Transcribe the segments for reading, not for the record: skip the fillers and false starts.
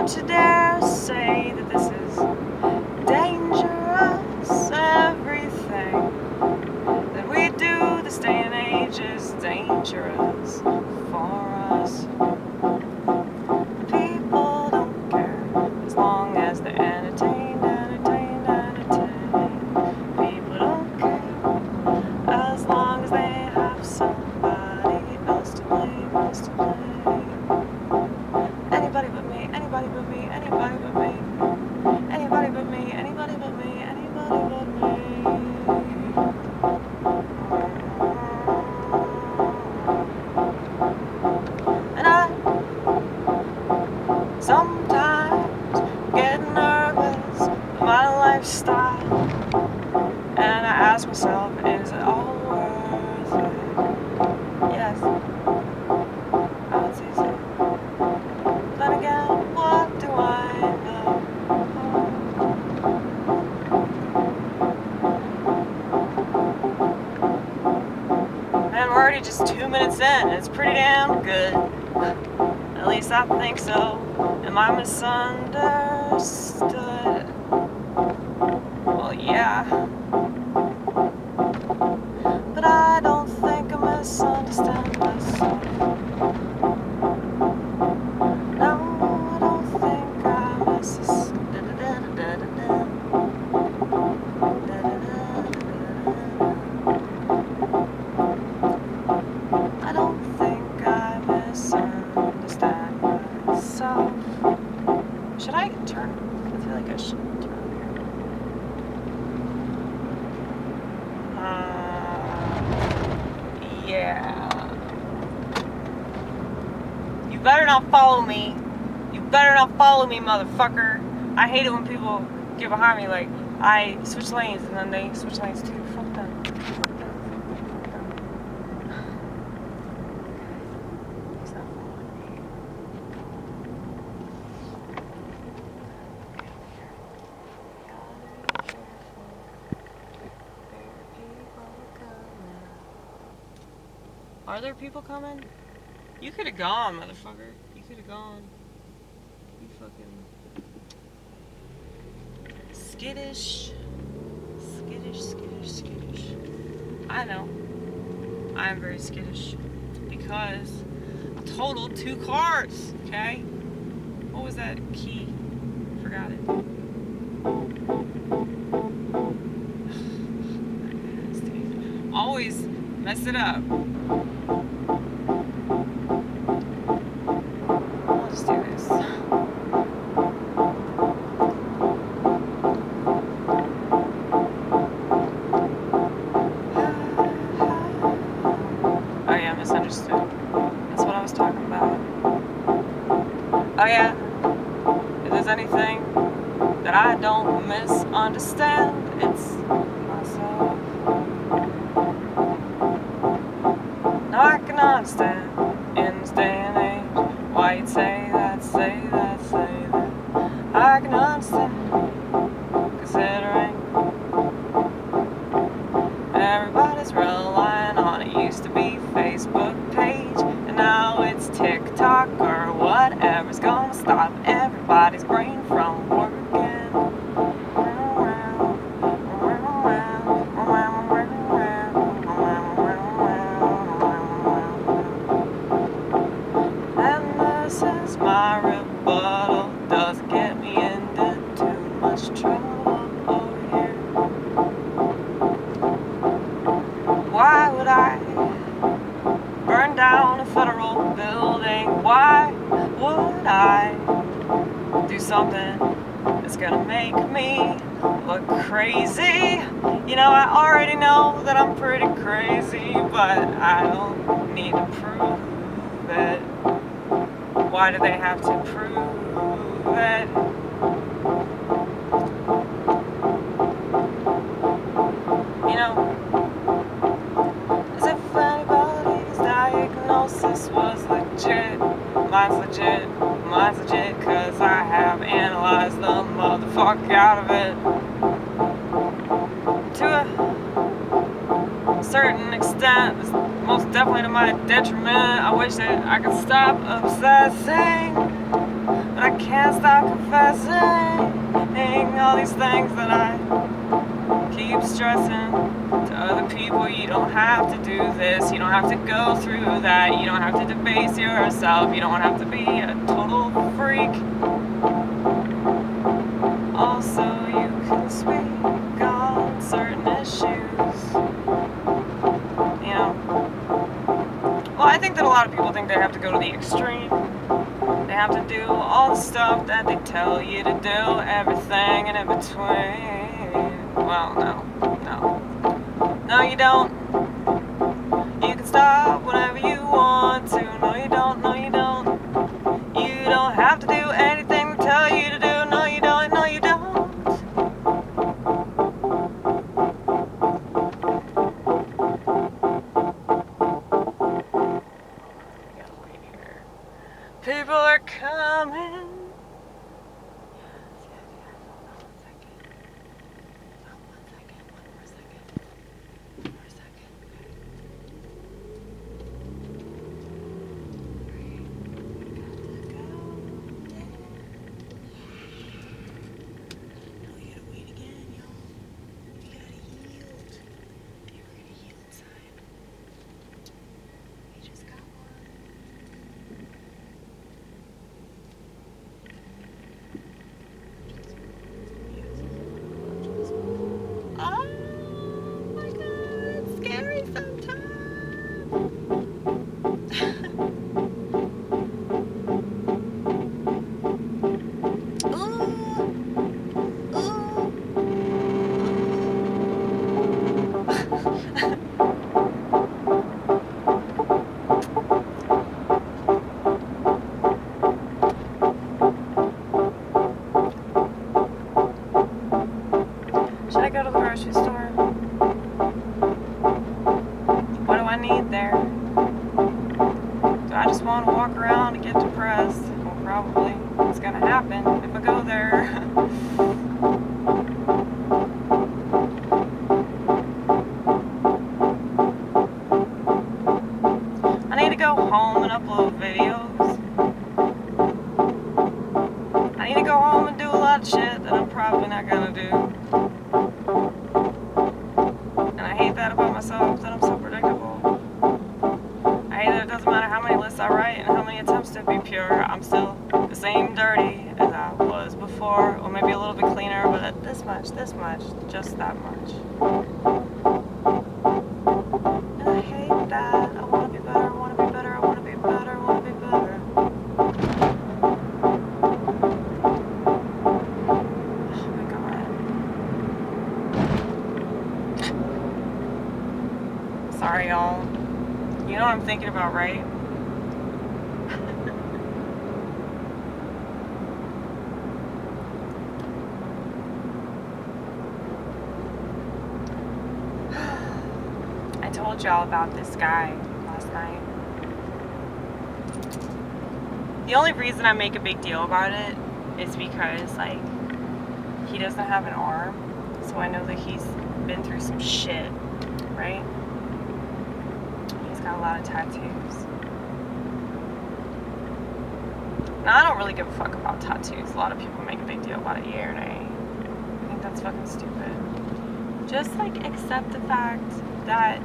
Don't you dare say that this is dangerous. Everything that we do this day and age is dangerous for us. People don't care as long as they're entertained. People don't care as long as they have somebody else to blame. Anybody but me, anybody but me, anybody but me. Anybody but me, anybody but me, anybody but me. And I sometimes get nervous with my lifestyle, and I ask myself, is it all worth it? Yes, I would say so. Then again, what do I know? And we're already just 2 minutes in, and it's pretty damn good. At least I think so. Am I misunderstood? Well, yeah. But I don't think I misunderstand myself. No, I don't think I misunderstand. I don't think I misunderstand myself. Should I turn? I feel like I should turn here. Yeah. You better not follow me. You better not follow me, motherfucker. I hate it when people get behind me like I switch lanes and then they switch lanes too. Fuck them. Are there people coming? You could have gone, motherfucker. You could have gone. You fucking skittish. Skittish. I know. I am very skittish because I totaled 2 cars. Okay? What was that key? Forgot it. Always mess it up. I'll just do this. Oh yeah, misunderstood. That's what I was talking about. Oh yeah. If there's anything that I don't misunderstand, it's myself. Now I can understand in this day and age why you'd say that, say that. I can understand, considering everybody's relying on it. Used to be Facebook page, and now it's TikTok or whatever's gonna stop everybody's brain from working. My rebuttal doesn't get me into too much trouble over here. Why would I burn down a federal building? Why would I do something that's gonna make me look crazy? You know, I already know that I'm pretty crazy, but I don't need to prove it. Why do they have to prove it? You know, as if anybody's diagnosis was legit. Mine's legit, cause I have analyzed the motherfuck out of it. To a certain extent, most definitely to my detriment. I wish that I could stop obsessing, but I can't stop confessing all these things that I keep stressing to other people. You don't have to do this, you don't have to go through that, you don't have to debase yourself, you don't have to be a total freak. Also, you can speak on certain issues. You know, well, I think that a lot of people think they have to go to the extreme. They have to do all the stuff that they tell you to do, everything and in between. Well, no, you don't. You can stop whenever you want to. No, you don't. You don't have to do anything they tell you to do. No, you don't. People are coming. Should I go to the grocery store? What do I need there? Do I just want to walk around and get depressed? Well, probably. It's gonna happen if I go there. I need to go home and upload videos. I need to go home and do a lot of shit that I'm probably not gonna do. And I hate that about myself, that I'm so predictable. I hate that it doesn't matter how many lists I write and how many attempts to be pure, I'm still the same dirty as I was before, or maybe a little bit cleaner, but this much, just that much. And I hate that. I want to be better, I want to be better, I want to be better, I want to be better. Oh my god. Sorry, y'all. You know what I'm thinking about, right? I told y'all about this guy last night. The only reason I make a big deal about it is because, like, he doesn't have an arm, so I know that he's been through some shit, right? He's got a lot of tattoos. Now, I don't really give a fuck about tattoos. A lot of people make a big deal about it, yeah or nay. I think that's fucking stupid. Just, like, accept the fact that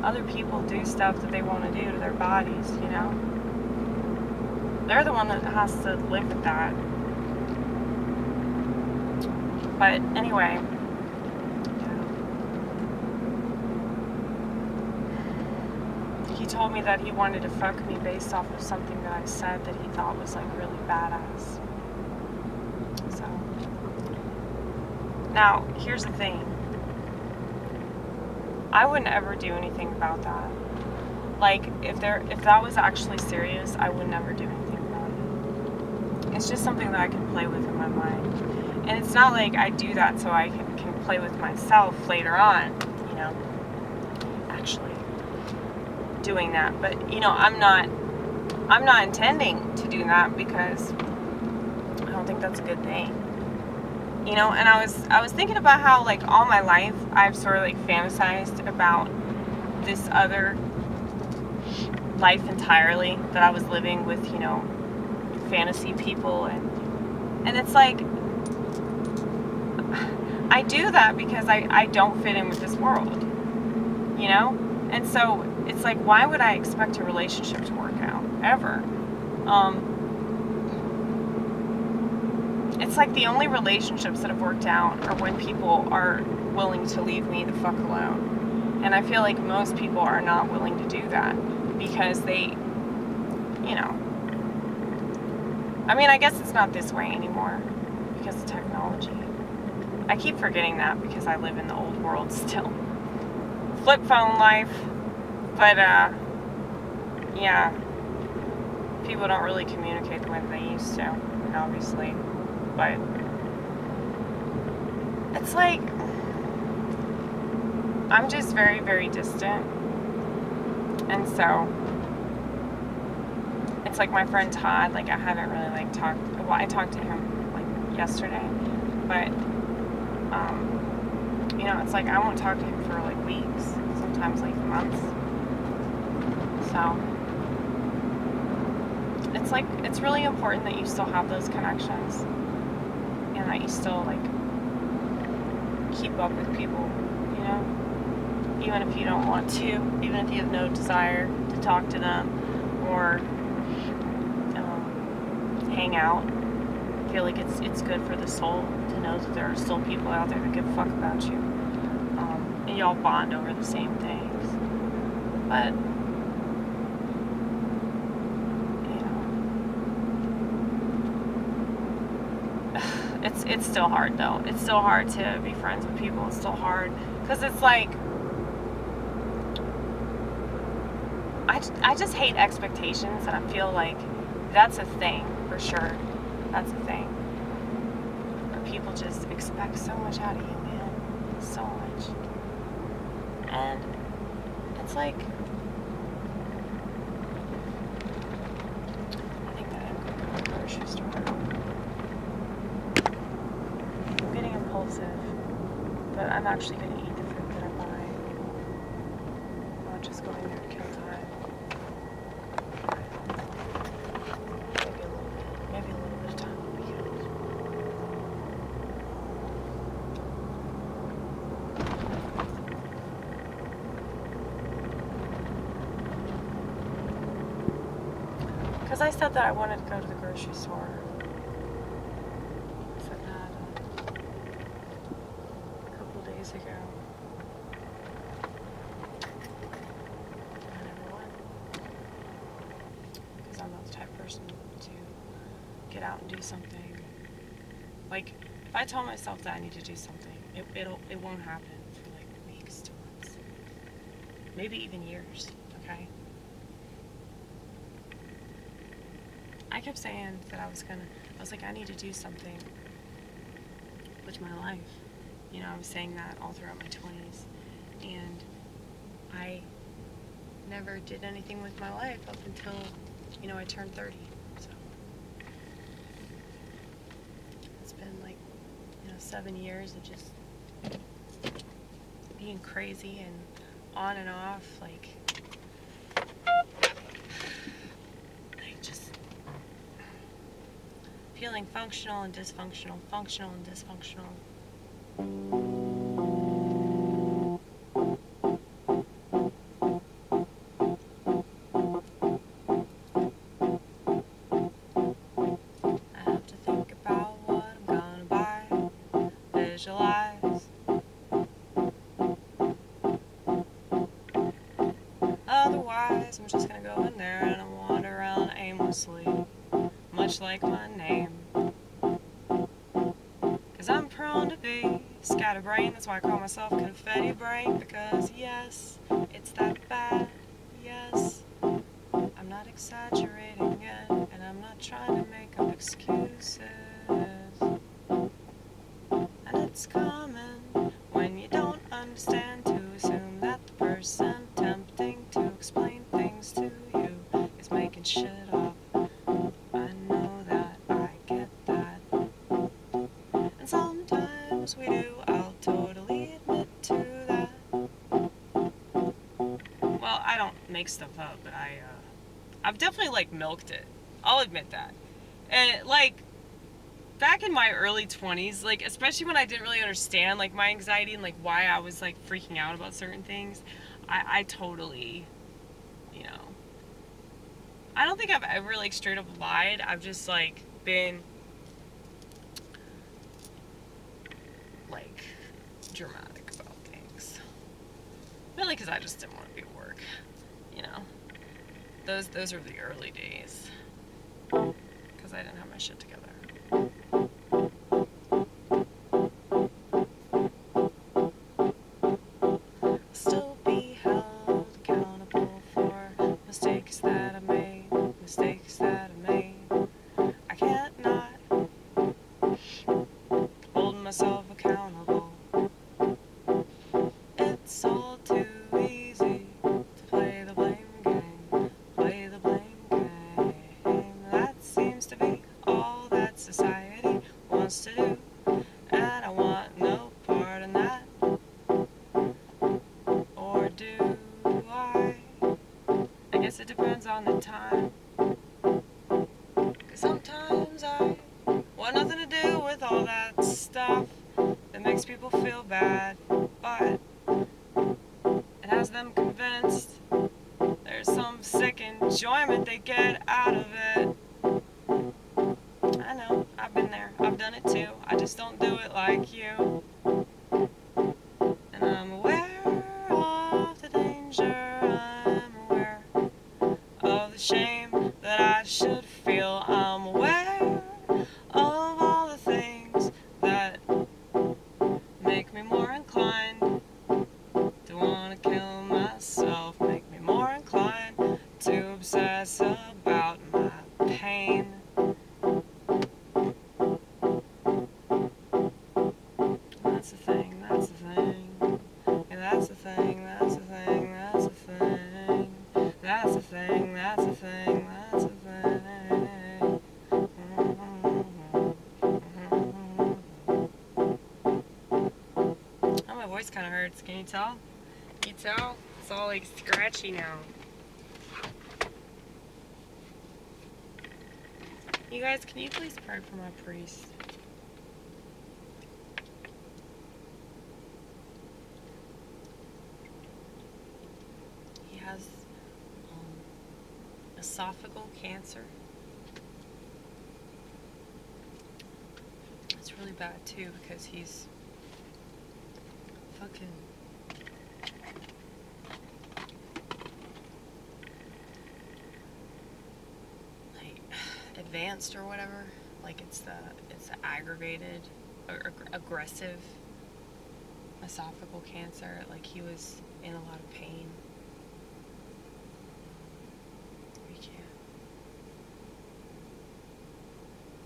other people do stuff that they want to do to their bodies, you know? They're the one that has to live with that. But anyway, he told me that he wanted to fuck me based off of something that I said that he thought was, like, really badass. So, now, here's the thing. I wouldn't ever do anything about that. Like, if that was actually serious, I would never do anything about it. It's just something that I can play with in my mind. And it's not like I do that so I can play with myself later on, you know, actually doing that. But, you know, I'm not intending to do that because I don't think that's a good thing. You know, and I was thinking about how, like, all my life I've sort of, like, fantasized about this other life entirely, that I was living with, fantasy people, and it's like, I do that because I don't fit in with this world, and so it's like, why would I expect a relationship to work out ever? It's like the only relationships that have worked out are when people are willing to leave me the fuck alone. And I feel like most people are not willing to do that because they, I guess it's not this way anymore because of technology. I keep forgetting that because I live in the old world still. Flip phone life. But, yeah. People don't really communicate the way that they used to, obviously. But it's like, I'm just very, very distant. And so it's like my friend Todd, like, I haven't really I talked to him like yesterday, but it's like I won't talk to him for like weeks, sometimes like months. So it's like, it's really important that you still have those connections and that you still like keep up with people, even if you don't want to, even if you have no desire to talk to them or hang out. I feel like it's good for the soul to know that there are still people out there that give a fuck about you, and y'all bond over the same things. But it's still hard though. It's still hard to be friends with people. It's still hard because it's like, I just hate expectations, and I feel like that's a thing for sure. That's a thing where people just expect so much out of you, man. So much. And it's like, I think that I'm going to the grocery store. I'm getting impulsive, but I'm actually going to eat the food that I buy. I'm not just going there to kill time. Maybe a little bit of time will be good. Because I said that I wanted to go to the grocery store. I said that a couple days ago. I never went. Because I'm not the type of person to get out and do something. Like, if I tell myself that I need to do something, it won't happen for like weeks to months. Maybe even years, okay? I kept saying that I was like, I need to do something with my life. I was saying that all throughout my 20s. And I never did anything with my life up until, I turned 30. So it's been like, 7 years of just being crazy and on and off, like just feeling functional and dysfunctional, functional and dysfunctional. I have to think about what I'm gonna buy, visualize. Otherwise, I'm just gonna go in there and I'll wander around aimlessly, much like my name. Cause I'm prone to be scatterbrained, that's why I call myself confetti brain. Because yes, it's that bad, yes. I'm not exaggerating again, and I'm not trying to make up excuses. And it's common when you don't understand to assume that the person attempting to explain things to you is making shit up. I know that, I get that. And sometimes we do, I'll totally admit to that. Well, I don't make stuff up, but I've definitely, like, milked it. I'll admit that. And, like, back in my early 20s, like, especially when I didn't really understand, like, my anxiety and, like, why I was, like, freaking out about certain things, I totally, you know, I don't think I've ever, like, straight up lied. I've just, like, been, like, dramatic about things. Really, because I just didn't want to be at work, you know. Those are the early days, because I didn't have my shit together. Still be held accountable for mistakes that I made, mistakes that I made. I can't not hold myself accountable. It's all too easy to play the blame game, play the blame game. That seems to be all that society wants to do, and I want no part in that. Or do I? I guess it depends on the time. 'Cause sometimes I want nothing to do with all that stuff that makes people feel bad, but it has them convinced there's some sick enjoyment they get out of it. I know, I've been there, I've done it too, I just don't do it like you. And I'm aware of the danger, I'm aware of the shame that I should feel. I'm aware of all the things that make me more inclined to want to kill myself, make me more inclined to obsess about my pain. That's the thing, that's the thing. Yeah, that's the thing, that's the thing, that's the thing. That's the thing, that's the thing, that's the thing. Oh, my voice kind of hurts. Can you tell? Can you tell? It's all like scratchy now. You guys, can you please pray for my priest? He has esophageal cancer. It's really bad too because he's fucking like advanced or whatever. Like it's the aggravated or aggressive esophageal cancer. Like he was in a lot of pain. He can't.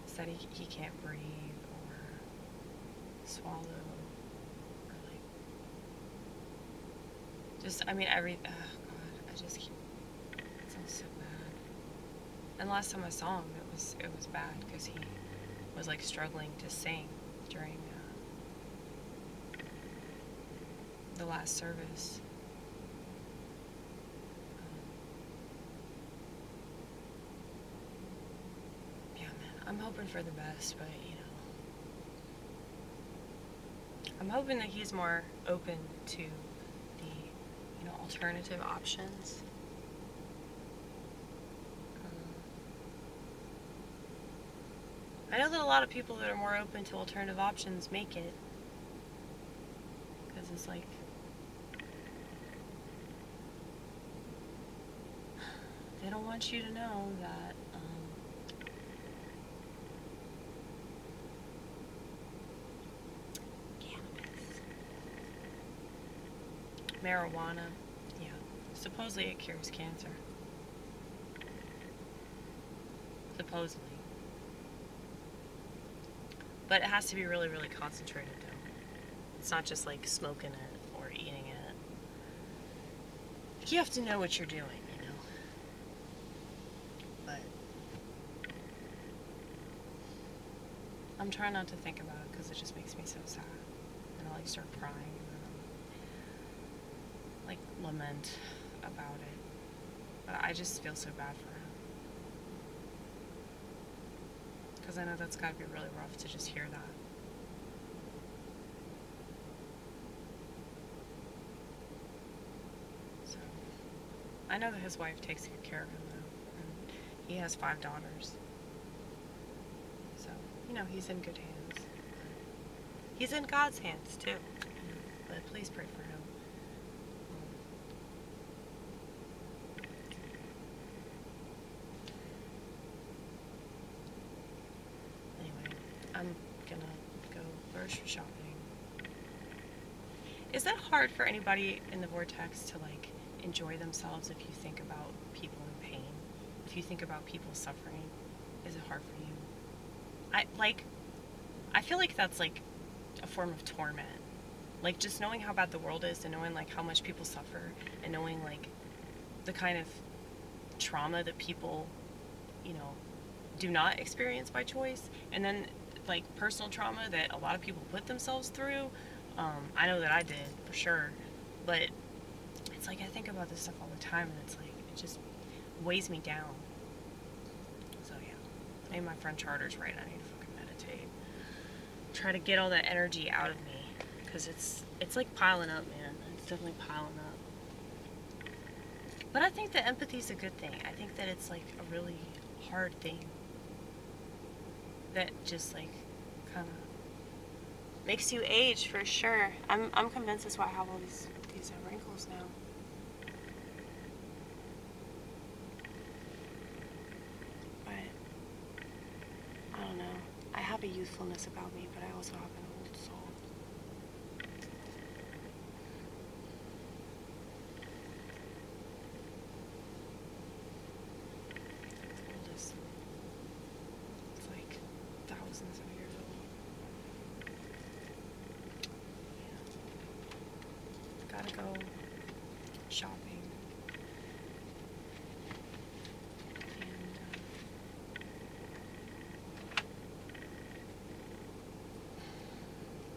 Said he can't breathe or swallow or like just I mean every oh god I just keep it sounds so bad. And last time I saw him it was bad because he was like struggling to sing during the last service. Yeah, man, I'm hoping for the best, but you know, I'm hoping that he's more open to the alternative options. I know that a lot of people that are more open to alternative options make it. Because it's like, they don't want you to know that cannabis, marijuana, yeah, supposedly it cures cancer. Supposedly. But it has to be really, really concentrated though. It's not just like smoking it or eating it. You have to know what you're doing, you know. But I'm trying not to think about it because it just makes me so sad. And I like start crying and then like lament about it. But I just feel so bad for him. Because I know that's got to be really rough to just hear that. So, I know that his wife takes good care of him, though. And he has 5 daughters. So, he's in good hands. He's in God's hands, too. But please pray for him. Anyway, I'm gonna go grocery shopping. Is that hard for anybody in the vortex to, enjoy themselves if you think about people in pain? If you think about people suffering? Is it hard for you? I feel like that's, a form of torment. Just knowing how bad the world is and knowing, how much people suffer and knowing, the kind of trauma that people, do not experience by choice, and then, personal trauma that a lot of people put themselves through. I know that I did, for sure, but it's I think about this stuff all the time, and it's it just weighs me down. So, yeah. Maybe my friend Charter's right. I need to fucking meditate. Try to get all that energy out of me. Because it's piling up, man. It's definitely piling up. But I think that empathy's a good thing. I think that it's a really hard thing that just kind of makes you age, for sure. I'm convinced that's why I have all these wrinkles now. But I don't know. I have a youthfulness about me, but I also have an old soul. Thousands of years old. Yeah. Gotta go shopping. And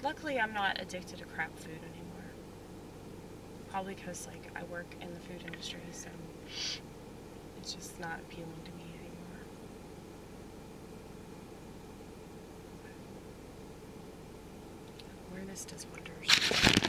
luckily I'm not addicted to crap food anymore. Probably because I work in the food industry, so it's just not appealing to me anymore. Awareness does wonders.